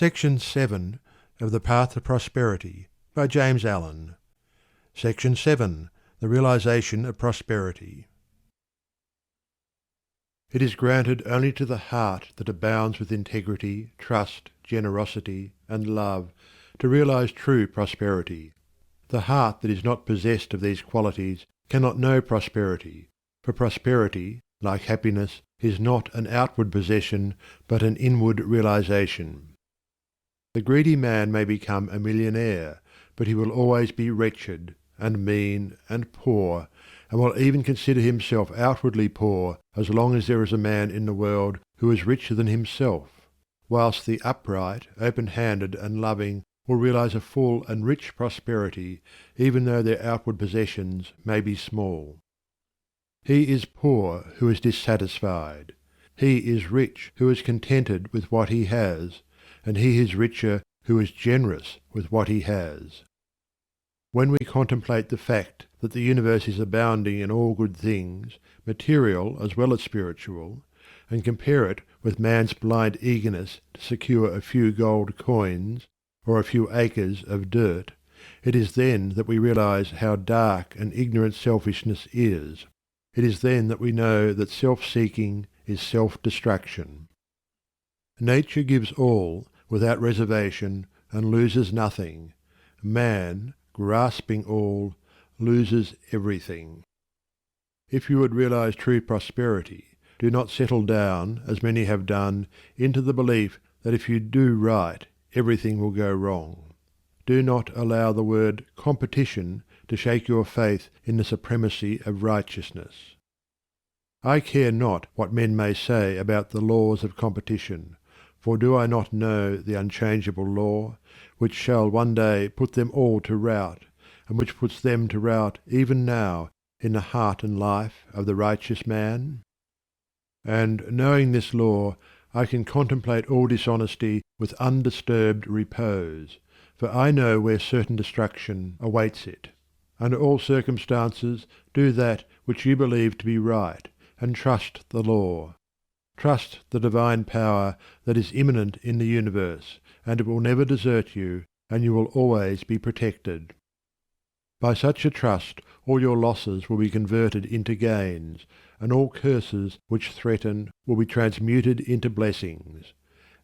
Section 7 of The Path to Prosperity by James Allen. Section 7. The Realization of Prosperity. It is granted only to the heart that abounds with integrity, trust, generosity, and love to realize true prosperity. The heart that is not possessed of these qualities cannot know prosperity, for prosperity, like happiness, is not an outward possession but an inward realization. The greedy man may become a millionaire, but he will always be wretched, and mean, and poor, and will even consider himself outwardly poor as long as there is a man in the world who is richer than himself, whilst the upright, open-handed, and loving will realize a full and rich prosperity, even though their outward possessions may be small. He is poor who is dissatisfied. He is rich who is contented with what he has, and he is richer who is generous with what he has. When we contemplate the fact that the universe is abounding in all good things, material as well as spiritual, and compare it with man's blind eagerness to secure a few gold coins or a few acres of dirt, it is then that we realize how dark and ignorant selfishness is. It is then that we know that self-seeking is self-destruction. Nature gives all, without reservation, and loses nothing. Man, grasping all, loses everything. If you would realize true prosperity, do not settle down, as many have done, into the belief that if you do right, everything will go wrong. Do not allow the word competition to shake your faith in the supremacy of righteousness. I care not what men may say about the laws of competition, for do I not know the unchangeable law, which shall one day put them all to rout, and which puts them to rout even now in the heart and life of the righteous man? And knowing this law, I can contemplate all dishonesty with undisturbed repose, for I know where certain destruction awaits it. Under all circumstances do that which you believe to be right, and trust the law. Trust the divine power that is immanent in the universe, and it will never desert you, and you will always be protected. By such a trust all your losses will be converted into gains, and all curses which threaten will be transmuted into blessings.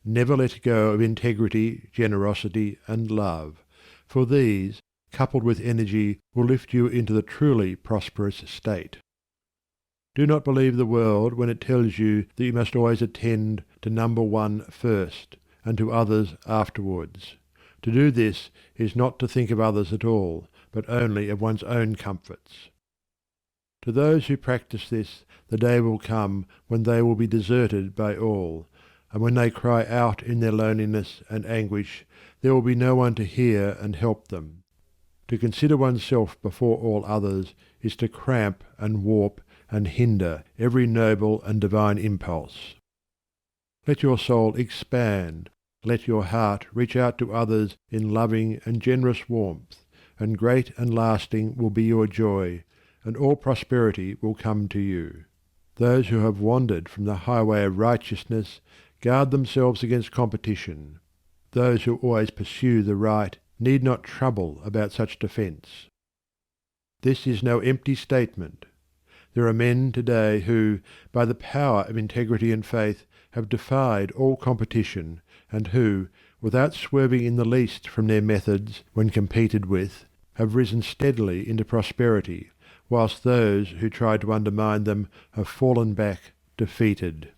Never let go of integrity, generosity, and love, for these, coupled with energy, will lift you into the truly prosperous state. Do not believe the world when it tells you that you must always attend to number one first, and to others afterwards. To do this is not to think of others at all, but only of one's own comforts. To those who practice this, the day will come when they will be deserted by all, and when they cry out in their loneliness and anguish, there will be no one to hear and help them. To consider oneself before all others is to cramp and warp and hinder every noble and divine impulse. Let your soul expand, let your heart reach out to others in loving and generous warmth, and great and lasting will be your joy, and all prosperity will come to you. Those who have wandered from the highway of righteousness guard themselves against competition. Those who always pursue the right need not trouble about such defence. This is no empty statement. There are men today who, by the power of integrity and faith, have defied all competition, and who, without swerving in the least from their methods when competed with, have risen steadily into prosperity, whilst those who tried to undermine them have fallen back defeated.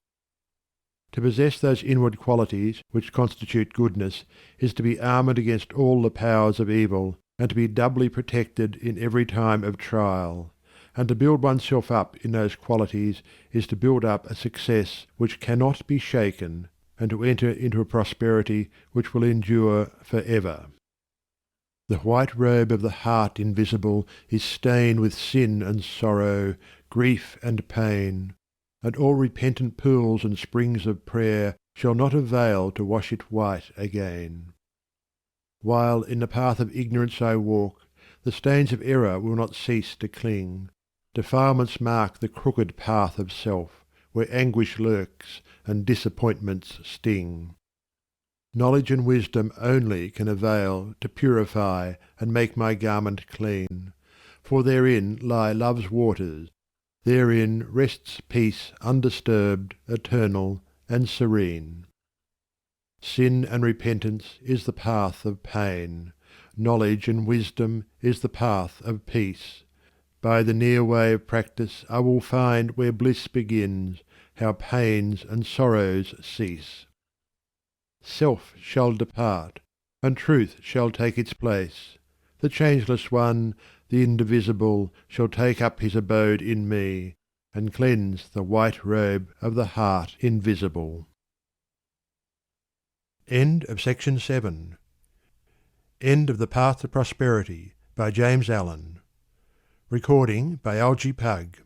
To possess those inward qualities which constitute goodness is to be armoured against all the powers of evil, and to be doubly protected in every time of trial. And to build oneself up in those qualities is to build up a success which cannot be shaken, and to enter into a prosperity which will endure for ever. The white robe of the heart invisible is stained with sin and sorrow, grief and pain, and all repentant pools and springs of prayer shall not avail to wash it white again. While in the path of ignorance I walk, the stains of error will not cease to cling. Defilements mark the crooked path of self, where anguish lurks and disappointments sting. Knowledge and wisdom only can avail to purify and make my garment clean, for therein lie love's waters, therein rests peace undisturbed, eternal, and serene. Sin and repentance is the path of pain, knowledge and wisdom is the path of peace. By the near way of practice I will find where bliss begins, how pains and sorrows cease. Self shall depart, and truth shall take its place. The changeless one, the indivisible, shall take up his abode in me, and cleanse the white robe of the heart invisible. End of section 7. End of The Path to Prosperity by James Allen. Recording by Algie Pug.